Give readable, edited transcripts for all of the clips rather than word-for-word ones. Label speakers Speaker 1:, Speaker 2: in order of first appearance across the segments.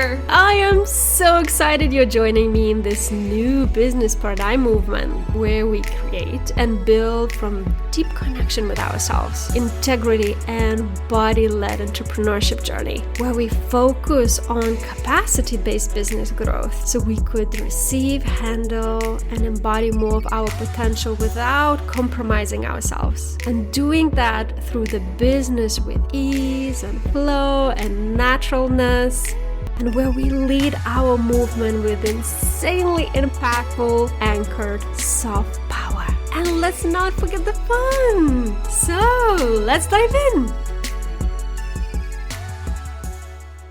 Speaker 1: here! I am so excited you're joining me in this new business paradigm movement where we create and build from deep connection with ourselves, integrity and body-led entrepreneurship journey, where we focus on capacity-based business growth so we could receive, handle, and embody more of our potential without compromising ourselves. And doing that through the business with ease and flow and naturalness, and where we lead our movement with insanely impactful, anchored, soft power. And let's not forget the fun! So, let's dive in!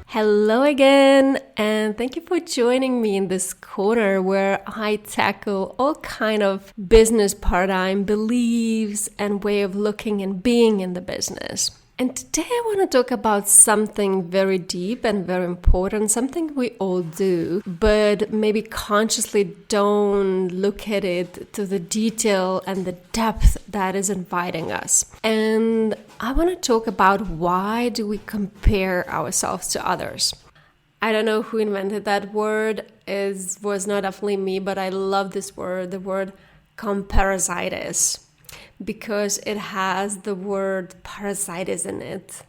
Speaker 1: Hello again, and thank you for joining me in this corner where I tackle all kind of business paradigm beliefs and way of looking and being in the business. And today I want to talk about something very deep and very important, something we all do, but maybe consciously don't look at it to the detail and the depth that is inviting us. And I want to talk about why do we compare ourselves to others. I don't know who invented that word. It was not definitely me, but I love this word, the word complexities, because it has the word parasites in it.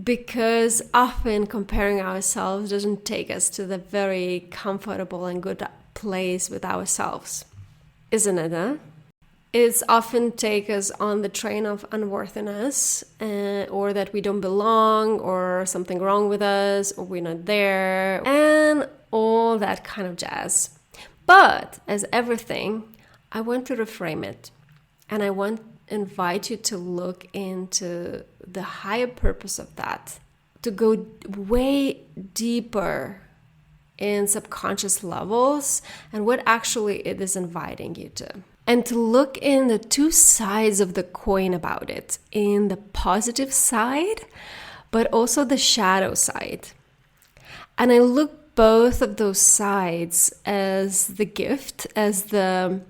Speaker 1: Because often comparing ourselves doesn't take us to the very comfortable and good place with ourselves. Isn't it, huh? It's often take us on the train of unworthiness, or that we don't belong, or something wrong with us, or we're not there, and all that kind of jazz. But as everything, I want to reframe it. And I want to invite you to look into the higher purpose of that, to go way deeper in subconscious levels and what actually it is inviting you to. And to look in the two sides of the coin about it, in the positive side, but also the shadow side. And I look both of those sides as the gift, as the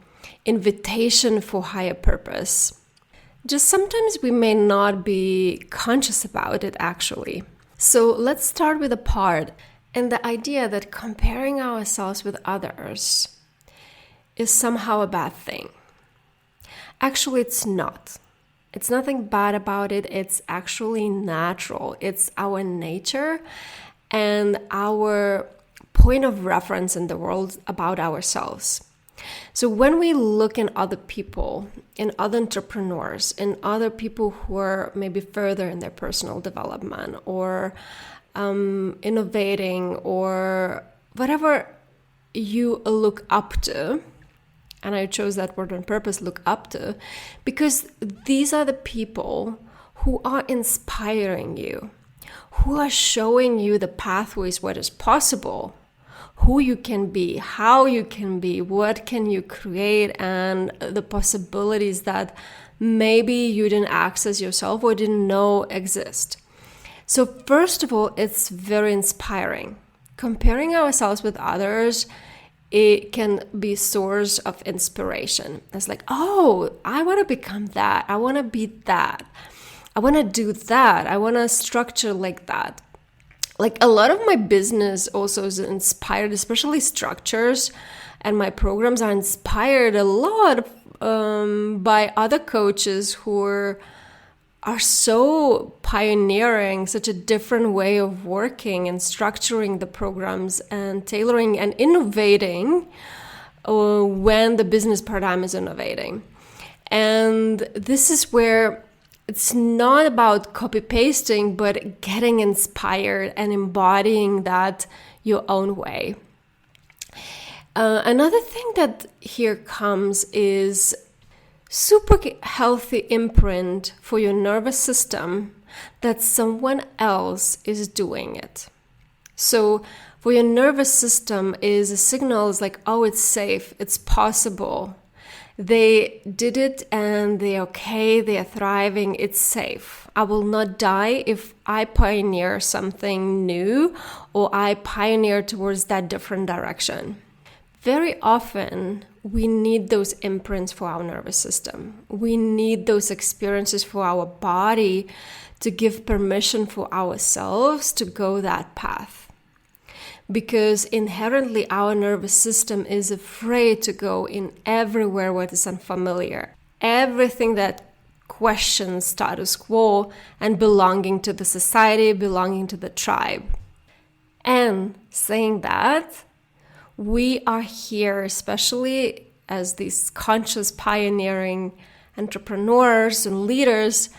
Speaker 1: invitation for higher purpose. Just sometimes we may not be conscious about it actually. So let's start with a part and the idea that comparing ourselves with others is somehow a bad thing. Actually, it's not. It's nothing bad about it. It's actually natural. It's our nature and our point of reference in the world about ourselves. So when we look in other people, in other entrepreneurs, in other people who are maybe further in their personal development or innovating or whatever you look up to, and I chose that word on purpose, look up to, because these are the people who are inspiring you, who are showing you the pathways, what is possible, who you can be, how you can be, what can you create, and the possibilities that maybe you didn't access yourself or didn't know exist. So first of all, it's very inspiring. Comparing ourselves with others, it can be a source of inspiration. It's like, oh, I want to become that. I want to be that. I want to do that. I want to structure like that. Like a lot of my business also is inspired, especially structures, and my programs are inspired a lot by other coaches who are so pioneering such a different way of working and structuring the programs and tailoring and innovating when the business paradigm is innovating. And this is where it's not about copy-pasting, but getting inspired and embodying that your own way. Another thing that here comes is super healthy imprint for your nervous system that someone else is doing it. So for your nervous system is a signal is like, oh, it's safe, it's possible. They did it and they're okay, they are thriving, it's safe. I will not die if I pioneer something new or I pioneer towards that different direction. Very often, we need those imprints for our nervous system. We need those experiences for our body to give permission for ourselves to go that path. because inherently our nervous system is afraid to go in everywhere what is unfamiliar. Everything that questions status quo and belonging to the society, belonging to the tribe. And saying that, we are here, especially as these conscious pioneering entrepreneurs and leaders,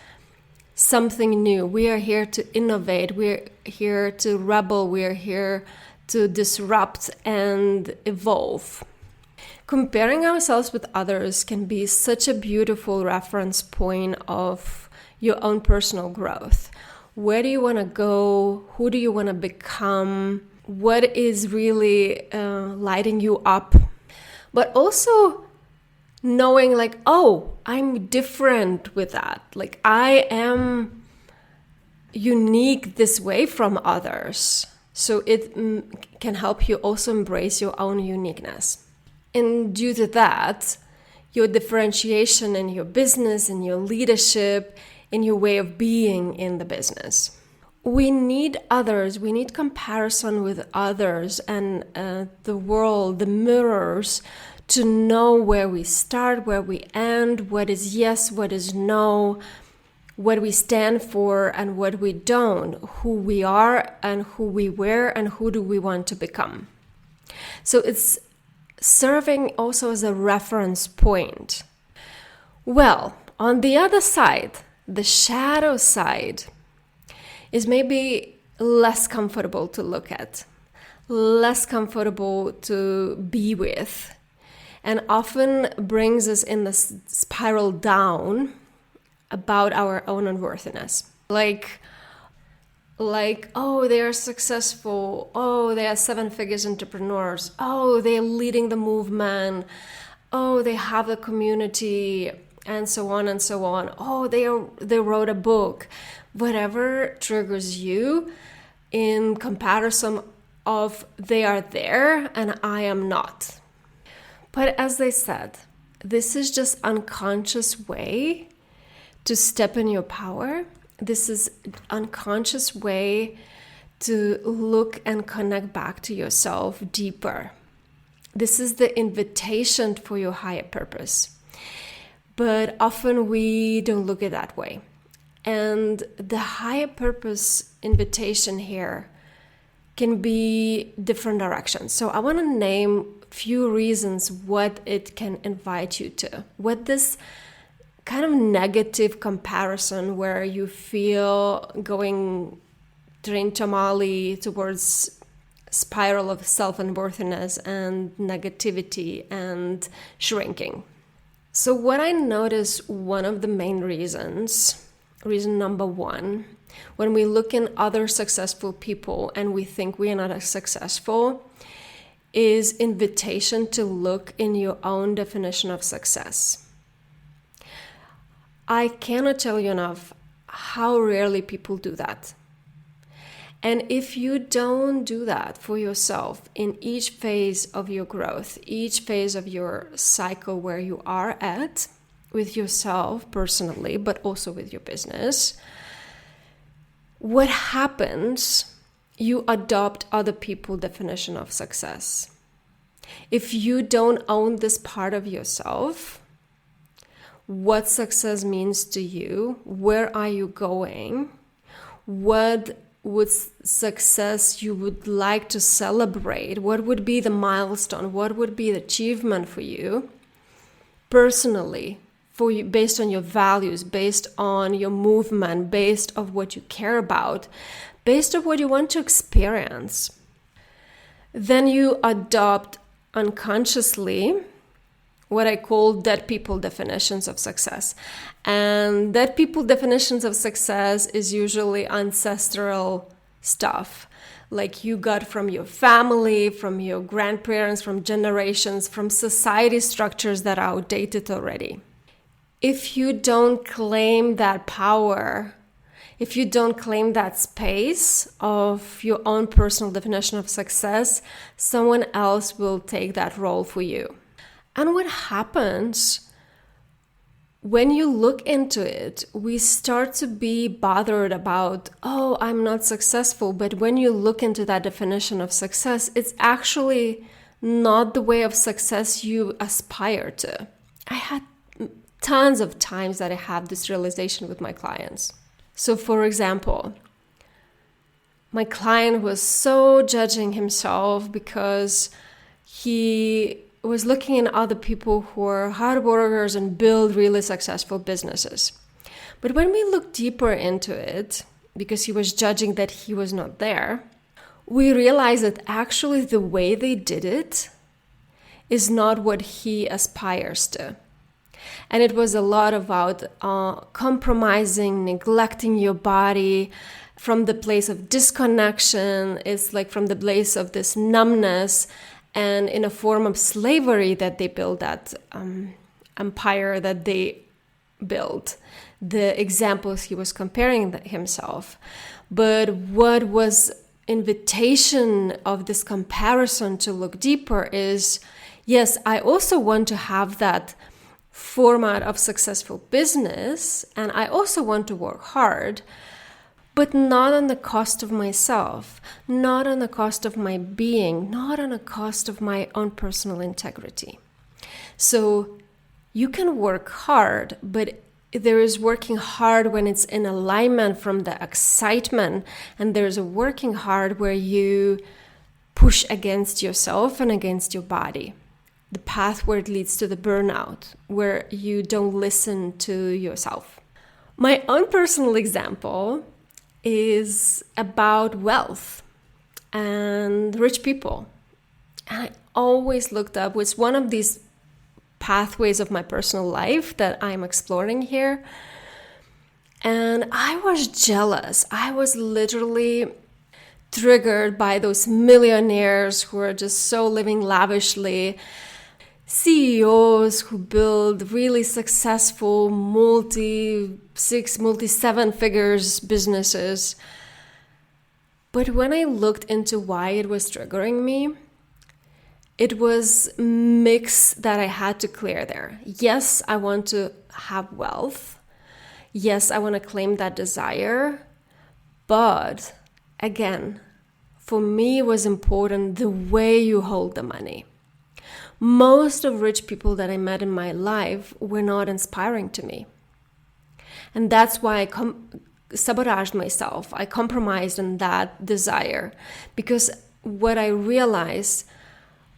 Speaker 1: something new. We are here to innovate. We're here to rebel. We are here to disrupt and evolve. Comparing ourselves with others can be such a beautiful reference point of your own personal growth. Where do you want to go? Who do you want to become? What is really lighting you up? But also knowing like, oh, I'm different with that. Like I am unique this way from others. So it can help you also embrace your own uniqueness. And due to that, your differentiation in your business, in your leadership, in your way of being in the business. We need others, we need comparison with others and the world, the mirrors, to know where we start, where we end, what is yes, what is no, what we stand for and what we don't, who we are and who we were and who do we want to become. So it's serving also as a reference point. Well, on the other side, the shadow side is maybe less comfortable to look at, less comfortable to be with, and often brings us in the spiral down about our own unworthiness. Like, oh, they are successful. Oh, they are 7-figure entrepreneurs. Oh, they're leading the movement. Oh, they have the community, and so on and so on. Oh, they wrote a book. Whatever triggers you in comparison of they are there and I am not. But as I said, this is just unconscious way to step in your power. This is unconscious way to look and connect back to yourself deeper. This is the invitation for your higher purpose. But often we don't look at it that way. And the higher purpose invitation here can be different directions. So I want to name a few reasons what it can invite you to. What this kind of negative comparison where you feel going drain tamale towards spiral of self-unworthiness and negativity and shrinking. So what I notice, one of the main reason number one, when we look in other successful people and we think we are not as successful, is invitation to look in your own definition of success. I cannot tell you enough how rarely people do that. And if you don't do that for yourself in each phase of your growth, each phase of your cycle where you are at with yourself personally, but also with your business, what happens? You adopt other people's definition of success. If you don't own this part of yourself, what success means to you, where are you going, what would success you would like to celebrate, what would be the milestone, what would be the achievement for you personally, for you, based on your values, based on your movement, based on what you care about, based on what you want to experience. Then you adopt unconsciously what I call dead people definitions of success. And dead people definitions of success is usually ancestral stuff, like you got from your family, from your grandparents, from generations, from society structures that are outdated already. If you don't claim that power, if you don't claim that space of your own personal definition of success, someone else will take that role for you. And what happens when you look into it, we start to be bothered about, oh, I'm not successful. But when you look into that definition of success, it's actually not the way of success you aspire to. I had tons of times that I had this realization with my clients. So for example, my client was so judging himself because he was looking at other people who are hard workers and build really successful businesses. But when we look deeper into it, because he was judging that he was not there, we realize that actually the way they did it is not what he aspires to. And it was a lot about compromising, neglecting your body from the place of disconnection. It's like from the place of this numbness and in a form of slavery that they built that empire that they built. The examples he was comparing himself. But what was invitation of this comparison to look deeper is, yes, I also want to have that format of successful business, and I also want to work hard, but not on the cost of myself, not on the cost of my being, not on the cost of my own personal integrity. So you can work hard, but there is working hard when it's in alignment from the excitement, and there's a working hard where you push against yourself and against your body. The path where it leads to the burnout, where you don't listen to yourself. My own personal example is about wealth and rich people. And I always looked up, it's one of these pathways of my personal life that I'm exploring here. And I was jealous. I was literally triggered by those millionaires who are just so living lavishly, CEOs who build really successful multi-6, multi-7 figures businesses. But when I looked into why it was triggering me, it was a mix that I had to clear there. Yes, I want to have wealth. Yes, I want to claim that desire. But again, for me, it was important the way you hold the money. Most of rich people that I met in my life were not inspiring to me. And that's why I sabotaged myself. I compromised on that desire. Because what I realized,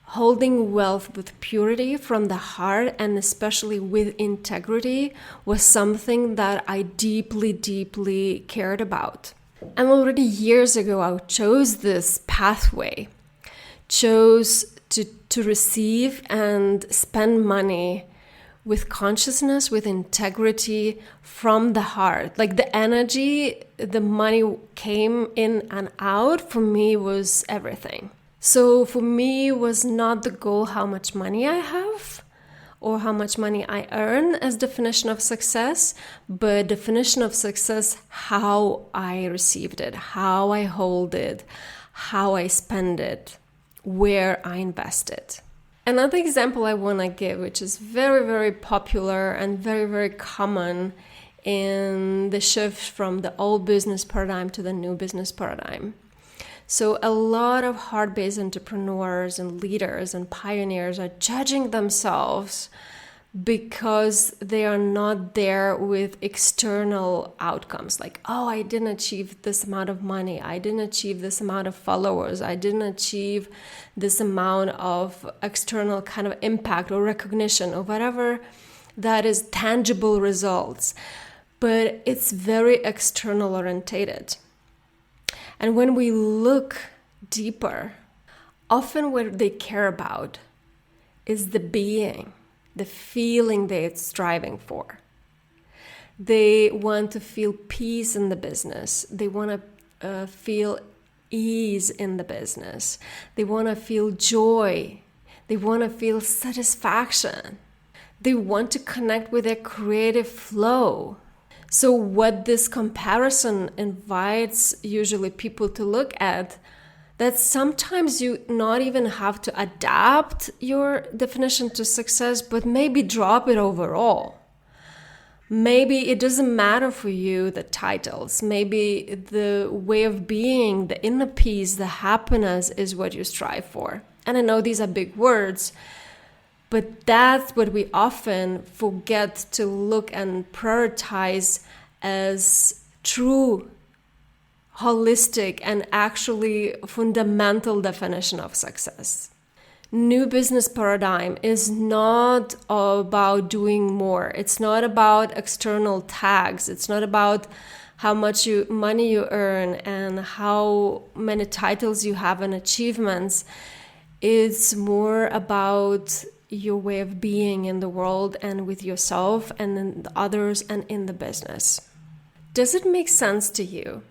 Speaker 1: holding wealth with purity from the heart and especially with integrity was something that I deeply, deeply cared about. And already years ago, I chose this pathway, chose to receive and spend money with consciousness, with integrity from the heart. Like the energy, the money came in and out for me was everything. So for me was not the goal how much money I have or how much money I earn as definition of success, but definition of success, how I received it, how I hold it, how I spend it, where I invest it. Another example I want to give, which is very, very popular and very, very common in the shift from the old business paradigm to the new business paradigm. So a lot of heart-based entrepreneurs and leaders and pioneers are judging themselves because they are not there with external outcomes. Like, oh, I didn't achieve this amount of money. I didn't achieve this amount of followers. I didn't achieve this amount of external kind of impact or recognition or whatever that is tangible results. But it's very external orientated. And when we look deeper, often what they care about is the being, the feeling they're striving for. They want to feel peace in the business. They want to feel ease in the business. They want to feel joy. They want to feel satisfaction. They want to connect with their creative flow. So what this comparison invites usually people to look at, that sometimes you not even have to adapt your definition to success, but maybe drop it overall. Maybe it doesn't matter for you, the titles. Maybe the way of being, the inner peace, the happiness is what you strive for. And I know these are big words, but that's what we often forget to look and prioritize as true, holistic, and actually fundamental definition of success. New business paradigm is not about doing more. It's not about external tags. It's not about how much money you earn and how many titles you have and achievements. It's more about your way of being in the world and with yourself and in the others and in the business. Does it make sense to you?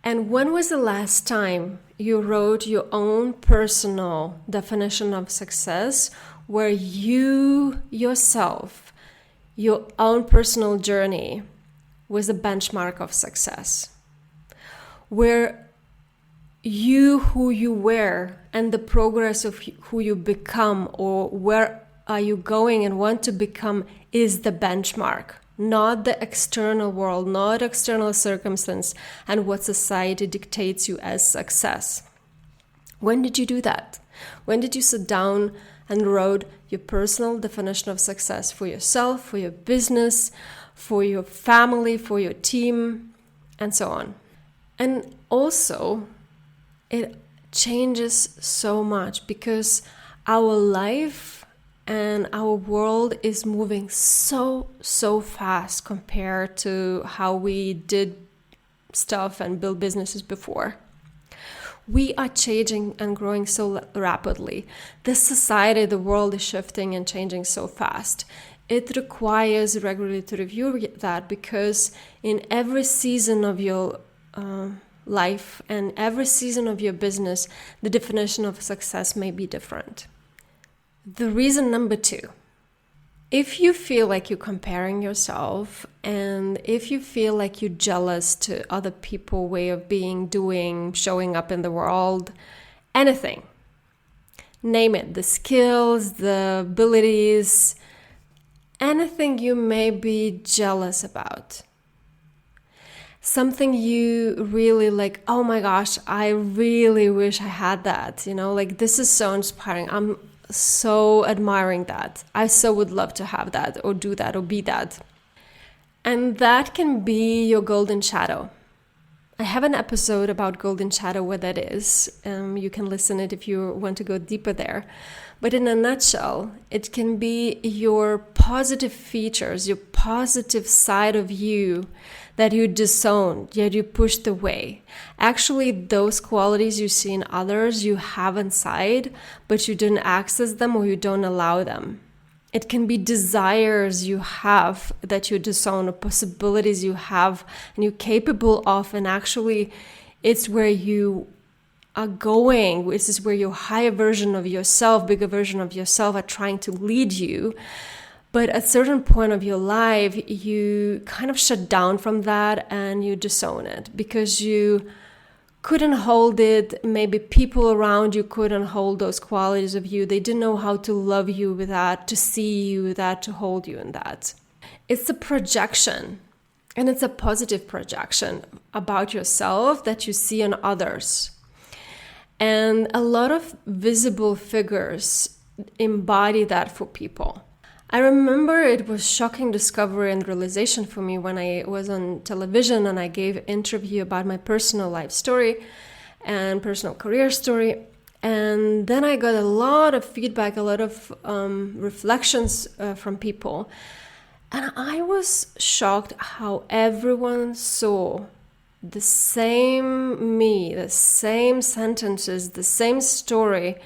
Speaker 1: And when was the last time you wrote your own personal definition of success, where you yourself, your own personal journey was a benchmark of success? Where you, who you were, and the progress of who you become, or where are you going and want to become, is the benchmark. Not the external world, not external circumstance and what society dictates you as success. When did you do that? When did you sit down and wrote your personal definition of success for yourself, for your business, for your family, for your team, and so on? And also, it changes so much because our life and our world is moving so fast compared to how we did stuff and build businesses before. We are changing and growing so rapidly. The society, the world is shifting and changing so fast. It requires regularly to review that, because in every season of your life and every season of your business, the definition of success may be different. The reason number 2, if you feel like you're comparing yourself, and if you feel like you're jealous to other people's way of being, doing, showing up in the world, anything, name it, the skills, the abilities, anything you may be jealous about, something you really like, oh my gosh, I really wish I had that, like this is so inspiring, I'm so admiring that, I so would love to have that or do that or be that. And that can be your golden shadow. I have an episode about golden shadow, what that is. You can listen it if you want to go deeper there. But in a nutshell, it can be your positive features, your positive side of you that you disowned, yet you pushed away. Actually, those qualities you see in others, you have inside, but you didn't access them or you don't allow them. It can be desires you have that you disown, or possibilities you have and you're capable of, and actually it's where you are going. This is where your higher version of yourself, bigger version of yourself are trying to lead you. But at a certain point of your life, you kind of shut down from that and you disown it because you couldn't hold it. Maybe people around you couldn't hold those qualities of you. They didn't know how to love you with that, to see you with that, to hold you in that. It's a projection, and it's a positive projection about yourself that you see in others. And a lot of visible figures embody that for people. I remember it was shocking discovery and realization for me when I was on television and I gave an interview about my personal life story and personal career story. And then I got a lot of feedback, a lot of reflections from people. And I was shocked how everyone saw the same me, the same sentences, the same story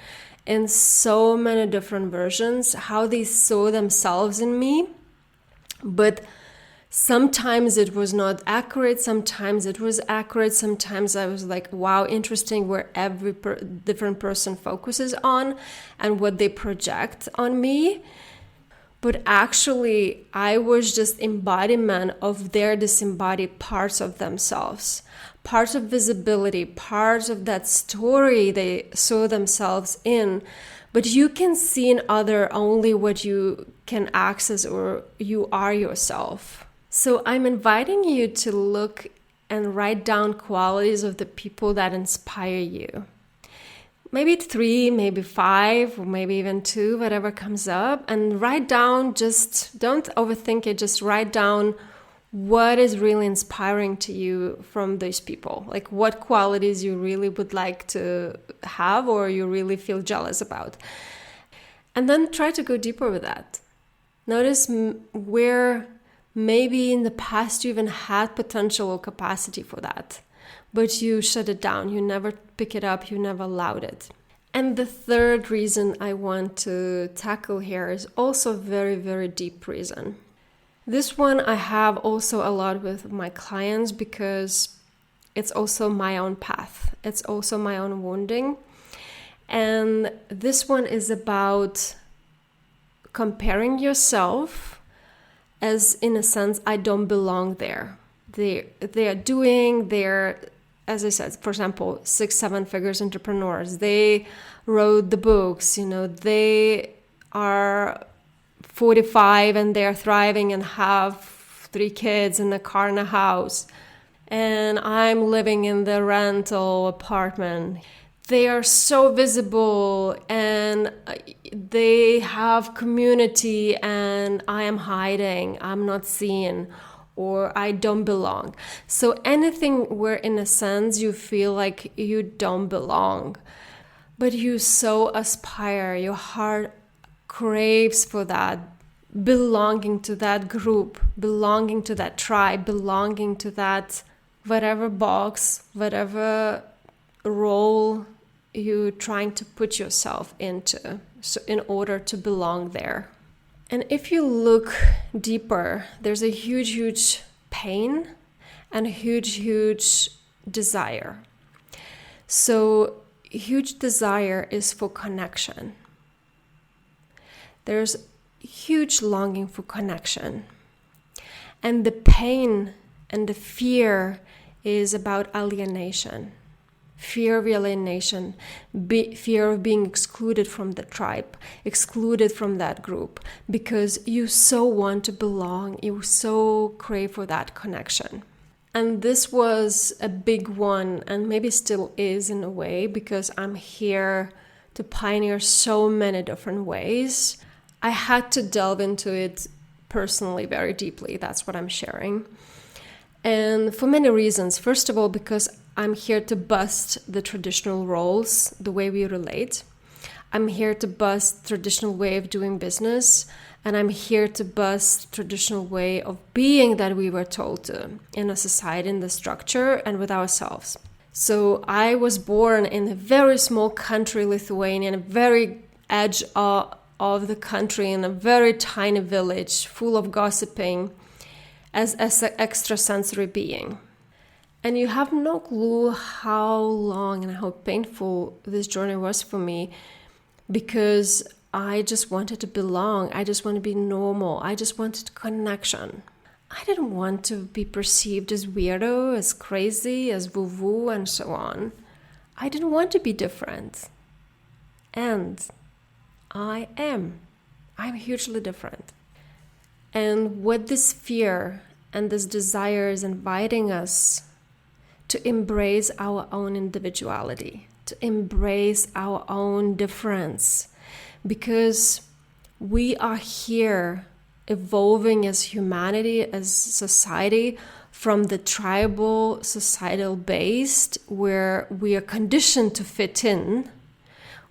Speaker 1: in so many different versions, how they saw themselves in me. But sometimes it was not accurate, sometimes it was accurate, sometimes I was like, wow, interesting where every different person focuses on and what they project on me. But actually, I was just embodiment of their disembodied parts of themselves, parts of visibility, parts of that story they saw themselves in. But you can see in other only what you can access or you are yourself. So I'm inviting you to look and write down qualities of the people that inspire you. Maybe 3, maybe 5, or maybe even 2, whatever comes up. And write down, just don't overthink it, just write down what is really inspiring to you from these people. Like what qualities you really would like to have or you really feel jealous about. And then try to go deeper with that. Notice where maybe in the past you even had potential or capacity for that, but you shut it down. You never pick it up. You never allowed it. And the third reason I want to tackle here is also a very, very deep reason. This one I have also a lot with my clients because it's also my own path. It's also my own wounding. And this one is about comparing yourself as, in a sense, I don't belong there. They're, as I said, for example, 6-7 figures entrepreneurs. They wrote the books, they are 45 and they're thriving and have 3 kids and a car and a house. And I'm living in the rental apartment. They are so visible and they have community and I am hiding, I'm not seen, or I don't belong. So anything where in a sense you feel like you don't belong, but you so aspire, your heart craves for that, belonging to that group, belonging to that tribe, belonging to that whatever box, whatever role you're trying to put yourself into, so in order to belong there. And if you look deeper, there's a huge pain and a huge desire. So huge desire is for connection. There's huge longing for connection. And the pain and the fear is about alienation. Fear of alienation, fear of being excluded from the tribe, excluded from that group, because you so want to belong, you so crave for that connection. And this was a big one, and maybe still is in a way, because I'm here to pioneer so many different ways. I had to delve into it personally very deeply. That's what I'm sharing. And for many reasons. First of all, because I'm here to bust the traditional roles, the way we relate. I'm here to bust traditional way of doing business. And I'm here to bust traditional way of being that we were told to in a society, in the structure, and with ourselves. So I was born in a very small country, Lithuania, in a very edge of the country, in a very tiny village full of gossiping, as an extrasensory being. And you have no clue how long and how painful this journey was for me, because I just wanted to belong. I just wanted to be normal. I just wanted connection. I didn't want to be perceived as weirdo, as crazy, as woo-woo, and so on. I didn't want to be different. And I am. I'm hugely different. And what this fear and this desire is inviting us to embrace our own individuality, to embrace our own difference, because we are here evolving as humanity, as society, from the tribal, societal based, where we are conditioned to fit in.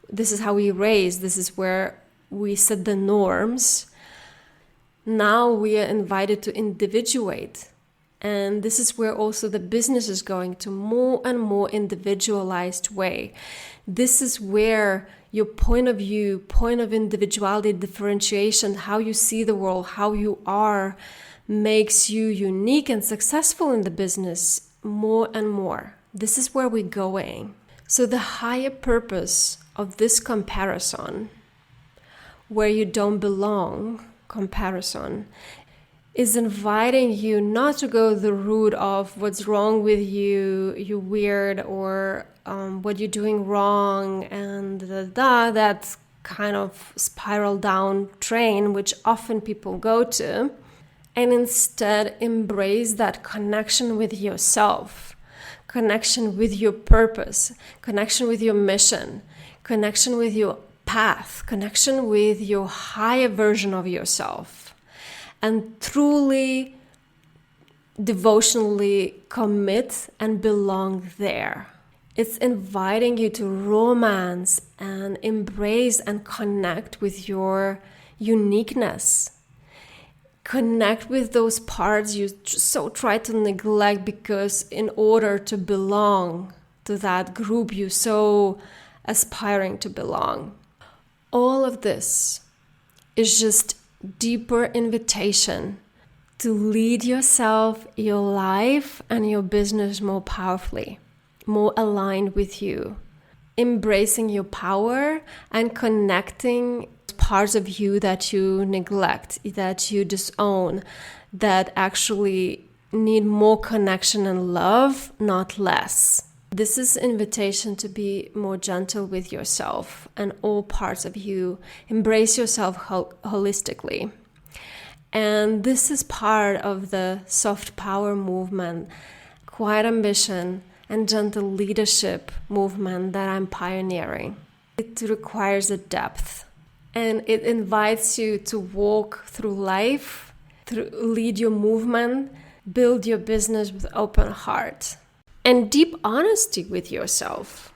Speaker 1: This is how we raise, this is where we set the norms. Now we are invited to individuate. And this is where also the business is going to more and more individualized way. This is where your point of view, point of individuality, differentiation, how you see the world, how you are, makes you unique and successful in the business more and more. This is where we're going. So the higher purpose of this comparison, where you don't belong, comparison, is inviting you not to go the route of what's wrong with you, you're weird, or what you're doing wrong, and that kind of spiral down train, which often people go to. and instead embrace that connection with yourself, connection with your purpose, connection with your mission, connection with your path, connection with your higher version of yourself, and truly devotionally commit and belong there. It's inviting you to romance and embrace and connect with your uniqueness. Connect with those parts you so try to neglect because in order to belong to that group you so aspiring to belong. All of this is just deeper invitation to lead yourself, your life, and your business more powerfully, more aligned with you. Embracing your power and connecting parts of you that you neglect, that you disown, that actually need more connection and love, not less. This is an invitation to be more gentle with yourself and all parts of you. Embrace yourself holistically. And this is part of the soft power movement, quiet ambition, and gentle leadership movement that I'm pioneering. It requires a depth, and it invites you to walk through life, lead your movement, build your business with open heart and deep honesty with yourself,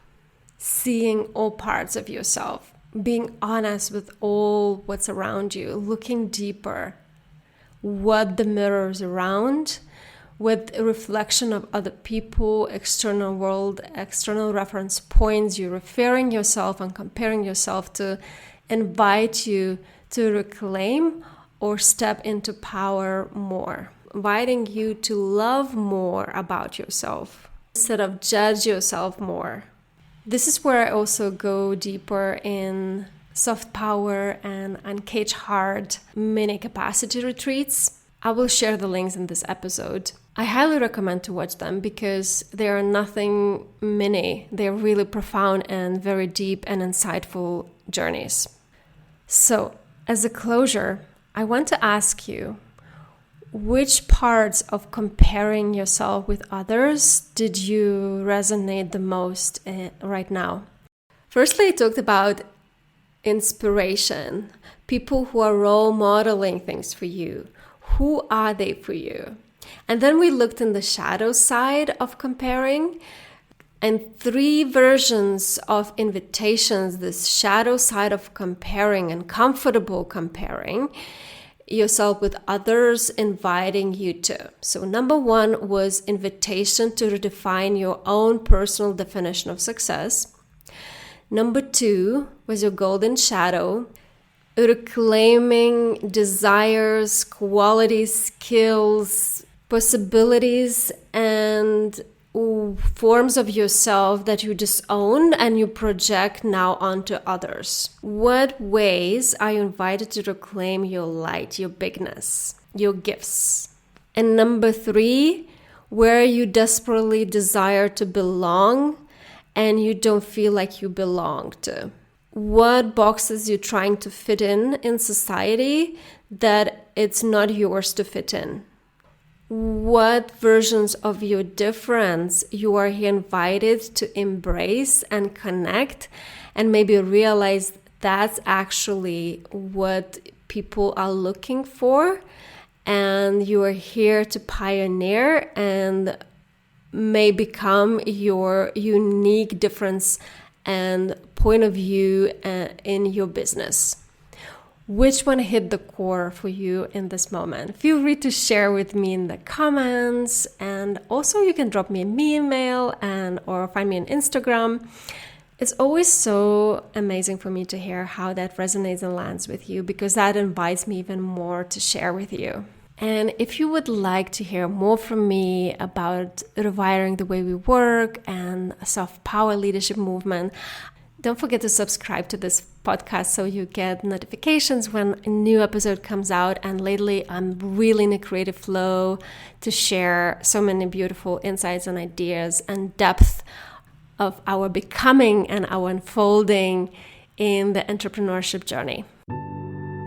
Speaker 1: seeing all parts of yourself, being honest with all what's around you, looking deeper, what the mirrors around, with a reflection of other people, external world, external reference points, you're referring yourself and comparing yourself to, invite you to reclaim or step into power more, inviting you to love more about yourself instead of judge yourself more. This is where I also go deeper in soft power and uncage heart mini capacity retreats. I will share the links in this episode. I highly recommend to watch them because they are nothing mini. They're really profound and very deep and insightful journeys. So, as a closure, I want to ask you, which parts of comparing yourself with others did you resonate the most right now? Firstly, I talked about inspiration, people who are role modeling things for you. Who are they for you? And then we looked in the shadow side of comparing, and 3 versions of invitations, this shadow side of comparing and comfortable comparing yourself with others, inviting you to. So number 1 was invitation to redefine your own personal definition of success. Number 2 was your golden shadow, reclaiming desires, qualities, skills, possibilities, and forms of yourself that you disown and you project now onto others. What ways are you invited to reclaim your light, your bigness, your gifts? And number 3, where you desperately desire to belong and you don't feel like you belong to. What boxes you're trying to fit in society that it's not yours to fit in. What versions of your difference you are invited to embrace and connect and maybe realize that's actually what people are looking for, and you are here to pioneer and may become your unique difference and point of view in your business. Which one hit the core for you in this moment? Feel free to share with me in the comments, and also you can drop me an email or find me on Instagram. It's always so amazing for me to hear how that resonates and lands with you, because that invites me even more to share with you. And if you would like to hear more from me about rewiring the way we work and a soft power leadership movement, don't forget to subscribe to this podcast so you get notifications when a new episode comes out. And lately, I'm really in a creative flow to share so many beautiful insights and ideas and depth of our becoming and our unfolding in the entrepreneurship journey.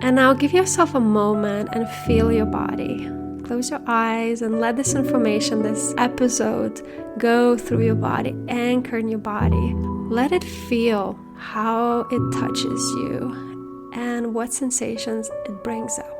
Speaker 1: And now give yourself a moment and feel your body. close your eyes and let this information, this episode, go through your body, anchor in your body. Let it feel how it touches you and what sensations it brings up.